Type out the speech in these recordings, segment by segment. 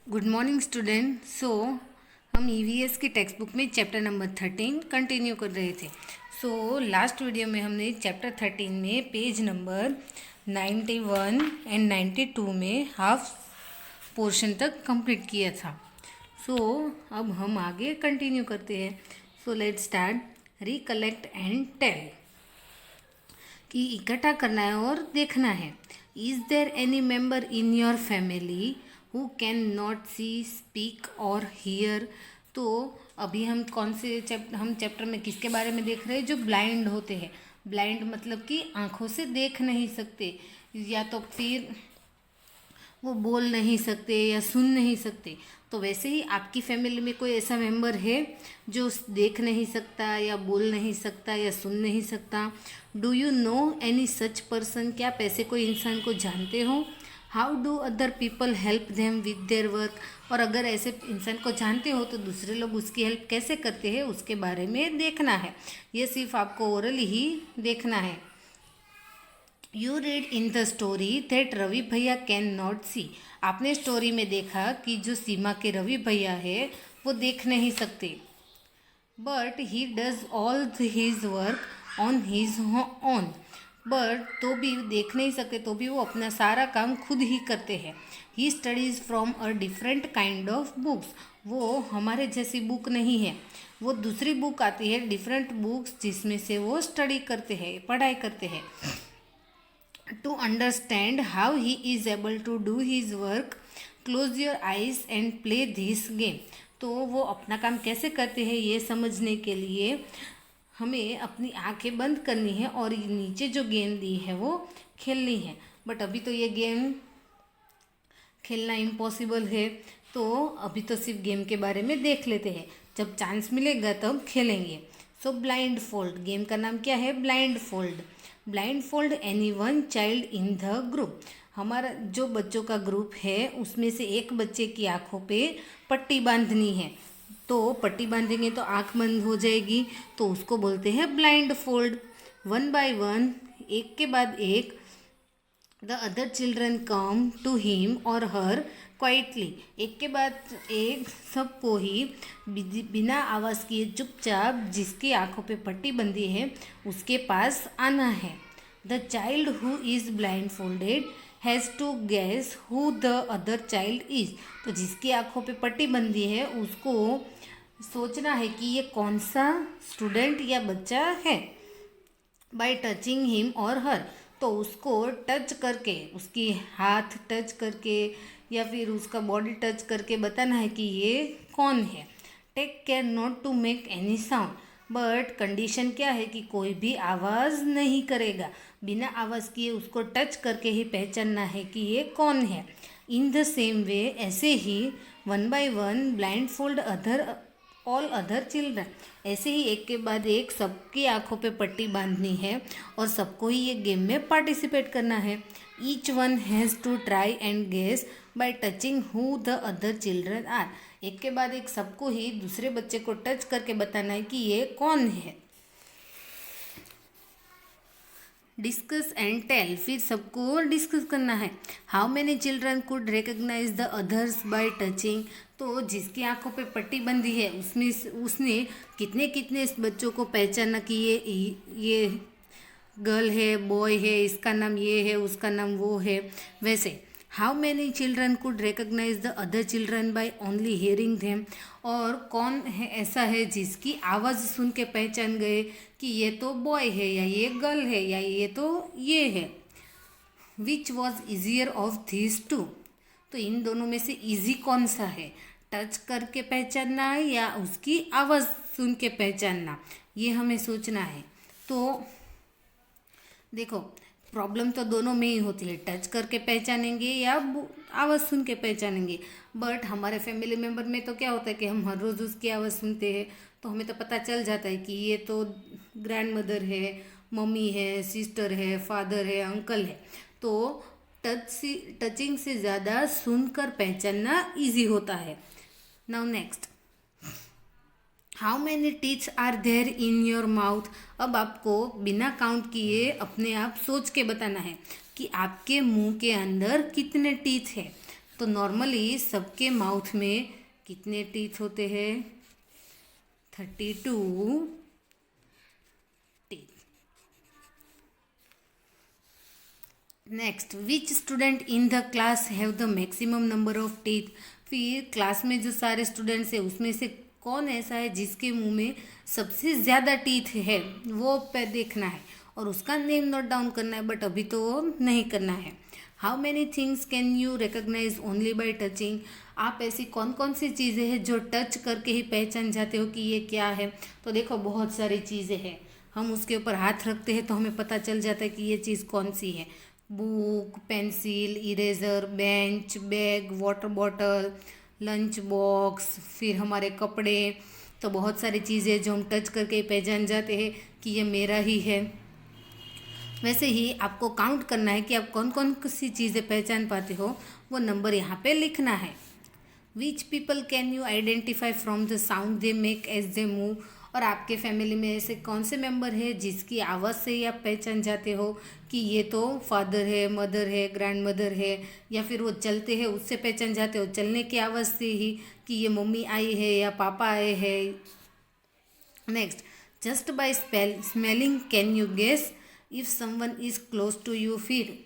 Good morning student. हम EVS की text book में चैप्टर नंबर 13 कंटिन्यू कर रहे थे। लास्ट वीडियो में हमने चैप्टर 13 में पेज नंबर 91 एंड 92 में हाफ पोर्शन तक कंप्लीट किया था। अब हम आगे कंटिन्यू करते हैं। Let's start. Recollect and tell कि इकट्ठा करना है और देखना है। Is there any member in your family who can not see, speak or hear. तो अभी हम कौन से चैप्टर में किसके बारे में देख रहे हैं? जो ब्लाइंड होते हैं। ब्लाइंड मतलब कि आंखों से देख नहीं सकते, या तो फिर वो बोल नहीं सकते या सुन नहीं सकते। तो वैसे ही आपकी फैमिली में कोई ऐसा मेंबर है जो देख नहीं सकता या बोल नहीं सकता या सुन नहीं सकता। Do you know any such person? क्या आप ऐसे कोई इंसान को जानते हो? How do other people help them with their work? और अगर ऐसे इंसान को जानते हो तो दूसरे लोग उसकी हेल्प कैसे करते हैं उसके बारे में देखना है। ये सिर्फ आपको ओरली ही देखना है। You read in the story that Ravi भैया कैन नॉट सी। आपने स्टोरी में देखा कि जो सीमा के रवि भैया है वो देख नहीं सकते, but he does all his work on his own. But तो भी देख नहीं सकते तो भी वो अपना सारा काम खुद ही करते हैं। He studies from a different kind of books. वो हमारे जैसी बुक नहीं है, वो दूसरी बुक आती है, डिफरेंट बुक्स, जिसमें से वो स्टडी करते हैं, पढ़ाई करते हैं। To understand how he is able to do his work, close your eyes and play this game। तो वो अपना काम कैसे करते हैं ये समझने के लिए हमें अपनी आंखें बंद करनी है और नीचे जो गेम दी है वो खेलनी है। बट अभी तो ये गेम खेलना इम्पॉसिबल है, तो अभी तो सिर्फ गेम के बारे में देख लेते हैं, जब चांस मिलेगा तब खेलेंगे। ब्लाइंड फोल्ड गेम का नाम क्या है? Blind fold. Blind fold any one child in the group. हमारा जो बच्चों का ग्रुप है उसमें से एक बच्चे की आंखों पे पट्टी बांधनी है। तो पट्टी बांधेंगे तो आंख बंद हो जाएगी, तो उसको बोलते हैं blindfold. One by one, एक के बाद एक, the other children come to him or her quietly. एक के बाद एक सबको ही बिना आवाज़ किए चुपचाप जिसकी आंखों पे पट्टी बंधी है उसके पास आना है। The child who is blindfolded has to guess who the other child is. तो जिसकी आंखों पे पट्टी बंधी है उसको सोचना है कि ये कौन सा स्टूडेंट या बच्चा है। बाय टचिंग हिम और हर, तो उसको टच करके, उसकी हाथ टच करके या फिर उसका बॉडी टच करके बताना है कि ये कौन है। Take care not to make any sound, but condition क्या है कि कोई भी आवाज़ नहीं करेगा। बिना आवाज़ किए उसको टच करके ही पहचानना है कि ये कौन है। इन द सेम वे, ऐसे ही one by one blindfold all other children. ऐसे ही एक के बाद एक सबकी आंखों पे पट्टी बांधनी है और सबको ही ये गेम में पार्टिसिपेट करना है। Each one has to try and guess by touching who the other children are. एक के बाद एक सबको ही दूसरे बच्चे को टच करके बताना है कि ये कौन है। डिस्कस एंड टेल, फिर सबको डिस्कस करना है। How many children could recognise the others by touching. तो जिसकी आंखों पे पट्टी बंधी है उसने कितने कितने इस बच्चों को पहचाना कि ये गर्ल है, बॉय है, इसका नाम ये है, उसका नाम वो है। वैसे how many children could recognise the other children by only hearing them. और कौन है ऐसा है जिसकी आवाज़ सुन के पहचान गए कि ये तो बॉय है या ये गर्ल है या ये तो ये है। Which was easier of these two. तो इन दोनों में से इजी कौन सा है? टच करके पहचानना है या उसकी आवाज़ सुन के पहचानना, ये हमें सोचना है। तो देखो, प्रॉब्लम तो दोनों में ही होती है, टच करके पहचानेंगे या आवाज़ सुन के पहचानेंगे। बट हमारे फैमिली मेम्बर में तो क्या होता है कि हम हर रोज़ उसकी आवाज़ सुनते हैं, तो हमें तो पता चल जाता है कि ये तो ग्रैंड मदर है, मम्मी है, सिस्टर है, फादर है, अंकल है। तो टचिंग से ज़्यादा सुनकर पहचानना इजी होता है। Now next, how many teeths are there in your mouth. अब आपको बिना काउंट किए अपने आप सोच के बताना है कि आपके मुंह के अंदर कितने टीथ है। तो नॉर्मली सबके माउथ में कितने टीथ होते हैं? 32 teeth. Next, which student in the class have the maximum number of teeth? फिर क्लास में जो सारे स्टूडेंट्स हैं उसमें से कौन ऐसा है जिसके मुंह में सबसे ज़्यादा टीथ है, वो पे देखना है और उसका नेम नोट डाउन करना है, बट अभी तो नहीं करना है। How many things can you recognise only by touching? आप ऐसी कौन कौन सी चीज़ें हैं जो टच करके ही पहचान जाते हो कि ये क्या है? तो देखो बहुत सारी चीज़ें हैं, हम उसके ऊपर हाथ रखते हैं तो हमें पता चल जाता है कि ये चीज़ कौन सी है। Book, pencil, eraser, bench, bag, water bottle, lunch box, फिर हमारे कपड़े। तो बहुत सारी चीज़ें जो हम टच करके पहचान जाते हैं कि ये मेरा ही है। वैसे ही आपको काउंट करना है कि आप कौन कौन सी चीज़ें पहचान पाते हो, वो नंबर यहाँ पे लिखना है। Which people can you identify from the sound they make as they move? और आपके फैमिली में ऐसे कौन से मेंबर है जिसकी आवाज़ से ही आप पहचान जाते हो कि ये तो फादर है, मदर है, ग्रैंड मदर है, या फिर वो चलते हैं उससे पहचान जाते हो, चलने की आवाज़ से ही कि ये मम्मी आई है या पापा आए हैं। Next, just by smelling can you guess if someone is close to you? फिर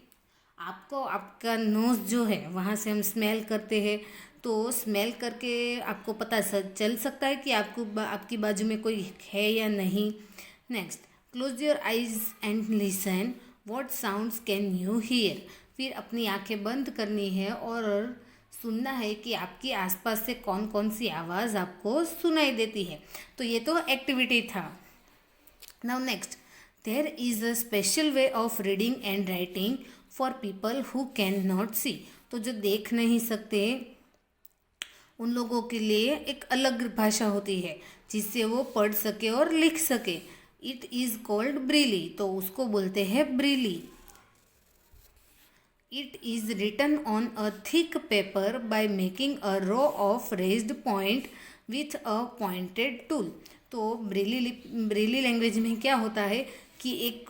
आपको आपका नोज जो है वहाँ से हम स्मेल करते हैं, तो स्मेल करके आपको पता चल सकता है कि आपकी बाजू में कोई है या नहीं। Next, close your eyes and listen, what sounds can you here? फिर अपनी आंखें बंद करनी है और सुनना है कि आपके आसपास से कौन कौन सी आवाज़ आपको सुनाई देती है। तो ये तो एक्टिविटी था। Now next, there is a special way of reading and writing for people who can not see. तो जो देख नहीं सकते उन लोगों के लिए एक अलग भाषा होती है जिससे वो पढ़ सके और लिख सके। इट इज़ कॉल्ड ब्रेली, तो उसको बोलते हैं Braille. It is written on a thick paper by making a row of raised point with a pointed tool. तो ब्रेली लैंग्वेज में क्या होता है कि एक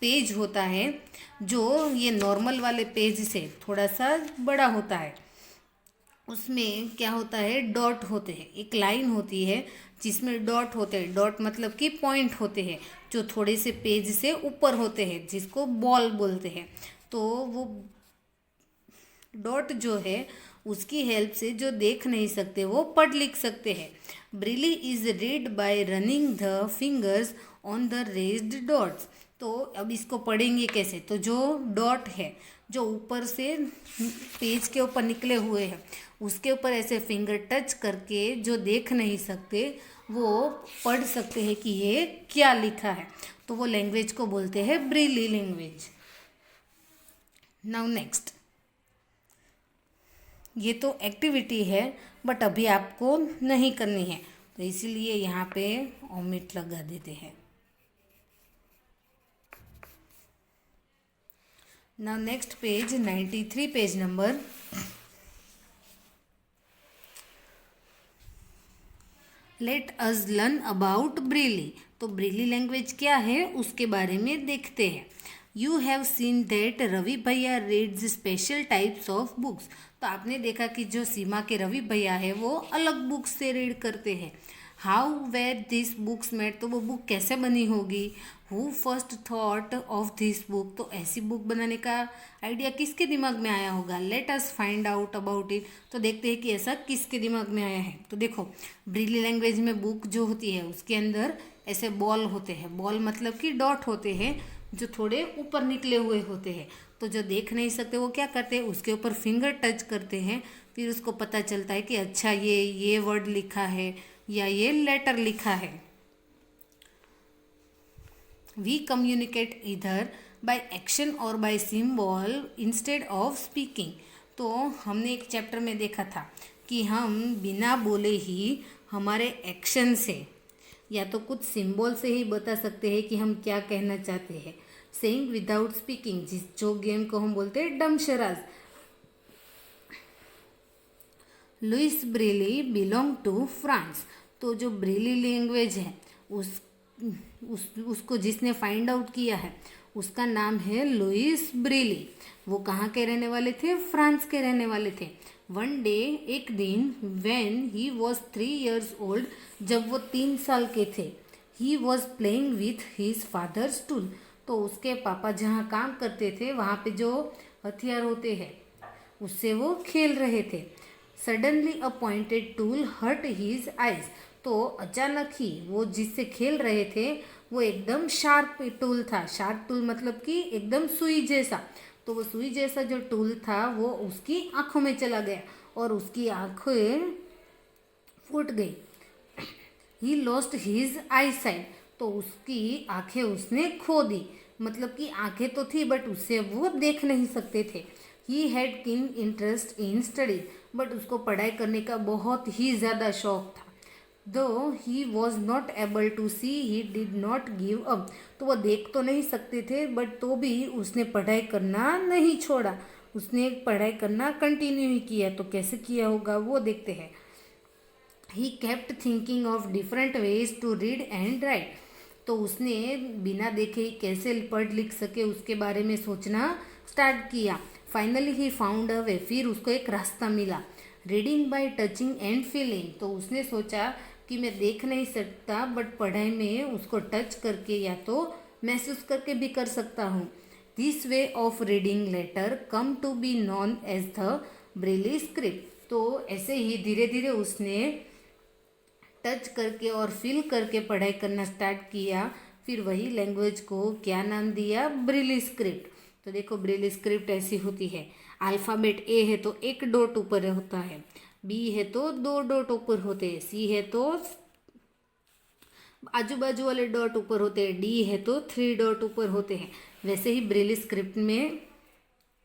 पेज होता है जो ये नॉर्मल वाले पेज से थोड़ा सा बड़ा होता है। उसमें क्या होता है, डॉट होते हैं, एक लाइन होती है जिसमें डॉट होते हैं। डॉट मतलब कि पॉइंट होते हैं जो थोड़े से पेज से ऊपर होते हैं, जिसको बॉल बोलते हैं। तो वो डॉट जो है उसकी हेल्प से जो देख नहीं सकते वो पढ़ लिख सकते हैं। Braille is read by running the fingers on the raised dots. तो अब इसको पढ़ेंगे कैसे? तो जो डॉट है जो ऊपर से पेज के ऊपर निकले हुए हैं उसके ऊपर ऐसे फिंगर टच करके जो देख नहीं सकते वो पढ़ सकते हैं कि ये क्या लिखा है। तो वो लैंग्वेज को बोलते हैं ब्रेली लैंग्वेज। नाउ नेक्स्ट, ये तो एक्टिविटी है बट अभी आपको नहीं करनी है, तो इसीलिए यहाँ पे ओमिट लगा देते हैं। Now next page 93 page number. Let us learn about Braille. तो ब्रेली लैंग्वेज क्या है उसके बारे में देखते हैं। You have seen that Ravi भैया reads special types of books. तो आपने देखा कि जो सीमा के रवि भैया है वो अलग बुक्स से रीड करते हैं। How where this books made? तो वो बुक कैसे बनी होगी। Who first thought of this book? तो ऐसी बुक बनाने का आइडिया किसके दिमाग में आया होगा। Let us find out about it. तो देखते हैं कि ऐसा किसके दिमाग में आया है। तो देखो ब्रेली लैंग्वेज में बुक जो होती है उसके अंदर ऐसे बॉल होते हैं। बॉल मतलब कि डॉट होते हैं जो थोड़े ऊपर निकले हुए होते हैं। तो जो देख नहीं सकते वो क्या करते हैं, उसके ऊपर फिंगर टच करते हैं, फिर उसको पता चलता है कि अच्छा ये वर्ड लिखा है या ये लेटर लिखा है। वी कम्युनिकेट इधर बाय एक्शन और bye symbol instead of speaking. तो हमने एक चैप्टर में देखा था कि हम बिना बोले ही हमारे एक्शन से या तो कुछ सिंबल से ही बता सकते हैं कि हम क्या कहना चाहते हैं। सेइंग विदाउट स्पीकिंग, जो गेम को हम बोलते हैं dumb charades. Louis Braille belong to France. तो जो ब्रेली लैंग्वेज है उसको जिसने फाइंड आउट किया है उसका नाम है लुइस ब्रेली। वो कहाँ के रहने वाले थे? फ्रांस के रहने वाले थे। वन डे, एक दिन, when he was 3 years old, जब वो 3 साल के थे, he was playing with his father's tool, तो उसके पापा जहाँ काम करते थे वहाँ पे जो हथियार होते हैं उससे वो खेल रहे थे। Suddenly a pointed tool hurt his eyes, तो अचानक ही वो जिससे खेल रहे थे वो एकदम शार्प टूल था। शार्प टूल मतलब कि एकदम सुई जैसा। तो वो सुई जैसा जो टूल था वो उसकी आंखों में चला गया और उसकी आंखें फूट गई। He lost his I site, तो उसकी आंखें उसने खो दी। मतलब कि आंखें तो थी बट उससे वो देख नहीं सकते थे। He had keen interest in study, but उसको पढ़ाई करने का बहुत ही ज़्यादा शौक था। Though he was not able to see, he did not give up, तो वो देख तो नहीं सकते थे बट तो भी उसने पढ़ाई करना नहीं छोड़ा। उसने पढ़ाई करना कंटिन्यू ही किया। तो कैसे किया होगा वो देखते हैं। He kept thinking of different ways to read and write, तो उसने बिना देखे ही कैसे पढ़ लिख सके उसके बारे में सोचना स्टार्ट किया। फाइनली ही फाउंड अ वे, फिर उसको एक रास्ता मिला। Reading by touching and feeling, तो उसने सोचा कि मैं देख नहीं सकता बट पढ़ाई में उसको टच करके या तो महसूस करके भी कर सकता हूँ। This way of reading letter come to be known as the Braille script, तो ऐसे ही धीरे धीरे उसने टच करके और फील करके पढ़ाई करना स्टार्ट किया। फिर वही लैंग्वेज को क्या नाम दिया? Braille script. तो देखो ब्रेली स्क्रिप्ट ऐसी होती है। अल्फ़ाबेट ए है तो एक डॉट ऊपर होता है, बी है तो 2 डॉट ऊपर होते हैं, सी है तो आजू बाजू वाले डॉट ऊपर होते हैं, डी है तो 3 डॉट ऊपर होते हैं। वैसे ही ब्रेली स्क्रिप्ट में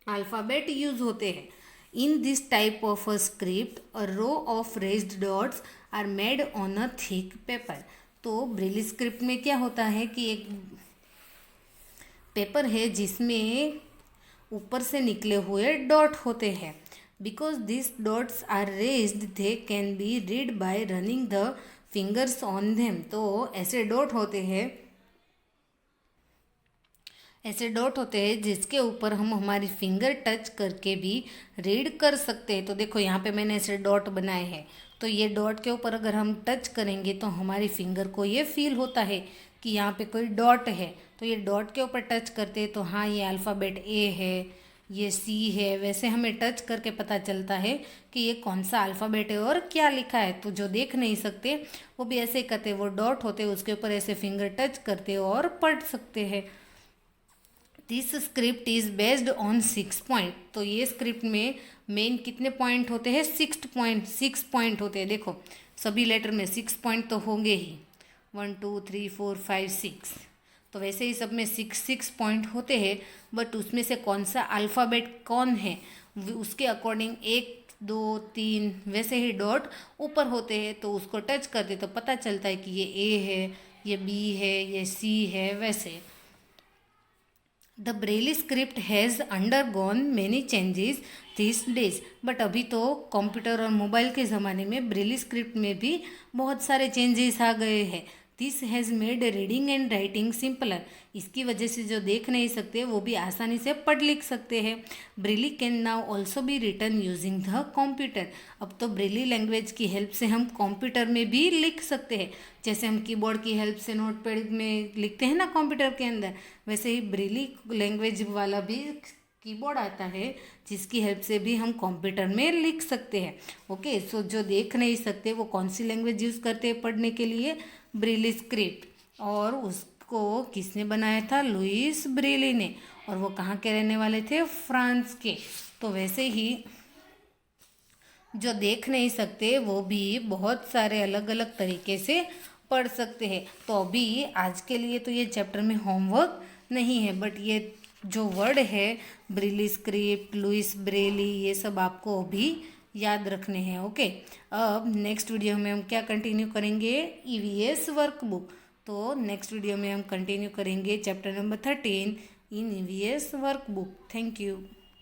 अल्फ़ाबेट यूज होते हैं। In this type of a script a row of raised dots are made on a thick paper. तो ब्रेली स्क्रिप्ट में क्या होता है कि एक पेपर है जिसमें ऊपर से निकले हुए डॉट होते हैं। Because this dots are raised they can be read by running the fingers on them, तो ऐसे डॉट होते हैं जिसके ऊपर हम हमारी फिंगर टच करके भी रीड कर सकते हैं। तो देखो यहाँ पे मैंने ऐसे डॉट बनाए हैं, तो ये डॉट के ऊपर अगर हम टच करेंगे तो हमारी फिंगर को ये फील होता है कि यहाँ पे कोई डॉट है। तो ये डॉट के ऊपर टच करते हैं तो हाँ ये अल्फ़ाबेट ए है, ये सी है। वैसे हमें टच करके पता चलता है कि ये कौन सा अल्फ़ाबेट है और क्या लिखा है। तो जो देख नहीं सकते वो भी ऐसे करते, वो डॉट होते उसके ऊपर ऐसे फिंगर टच करते और पढ़ सकते हैं। This script is based on 6 point, तो ये स्क्रिप्ट में मेन कितने पॉइंट होते हैं? 6 पॉइंट होते हैं। देखो सभी लेटर में 6 पॉइंट तो होंगे ही, 1 2 3 4 5 6, तो वैसे ही सब में 6 पॉइंट होते हैं। बट उसमें से कौन सा अल्फ़ाबेट कौन है उसके अकॉर्डिंग 1 2 3 वैसे ही डॉट ऊपर होते हैं। तो उसको टच करते तो पता चलता है कि ये ए है, ये बी है, ये सी है। वैसे the Braille script has undergone many changes this days, but अभी तो कंप्यूटर और मोबाइल के ज़माने में ब्रेली स्क्रिप्ट में भी बहुत सारे चेंजेस आ गए हैं। This has made reading and writing simpler, इसकी वजह से जो देख नहीं सकते वो भी आसानी से पढ़ लिख सकते हैं। Braille can now also be written using the computer, अब तो ब्रेली लैंग्वेज की हेल्प से हम कंप्यूटर में भी लिख सकते हैं। जैसे हम कीबोर्ड की हेल्प से नोटपैड में लिखते हैं ना कंप्यूटर के अंदर, वैसे ही ब्रेली लैंग्वेज वाला भी कीबोर्ड आता है जिसकी हेल्प से भी हम कंप्यूटर में लिख सकते हैं। ओके, सो जो देख नहीं सकते वो कौन सी लैंग्वेज यूज़ करते हैं पढ़ने के लिए? Braille script. और उसको किसने बनाया था? लुइस ब्रेली ने। और वो कहाँ के रहने वाले थे? फ्रांस के। तो वैसे ही जो देख नहीं सकते वो भी बहुत सारे अलग अलग तरीके से पढ़ सकते हैं। तो अभी आज के लिए तो ये चैप्टर में होमवर्क नहीं है, बट ये जो वर्ड है ब्रेली स्क्रिप्ट, लुइस ब्रेली, ये सब आपको अभी याद रखने हैं। ओके, अब नेक्स्ट वीडियो में हम क्या कंटिन्यू करेंगे? EVS workbook. तो नेक्स्ट वीडियो में हम कंटिन्यू करेंगे chapter number 13 in EVS workbook. Thank you.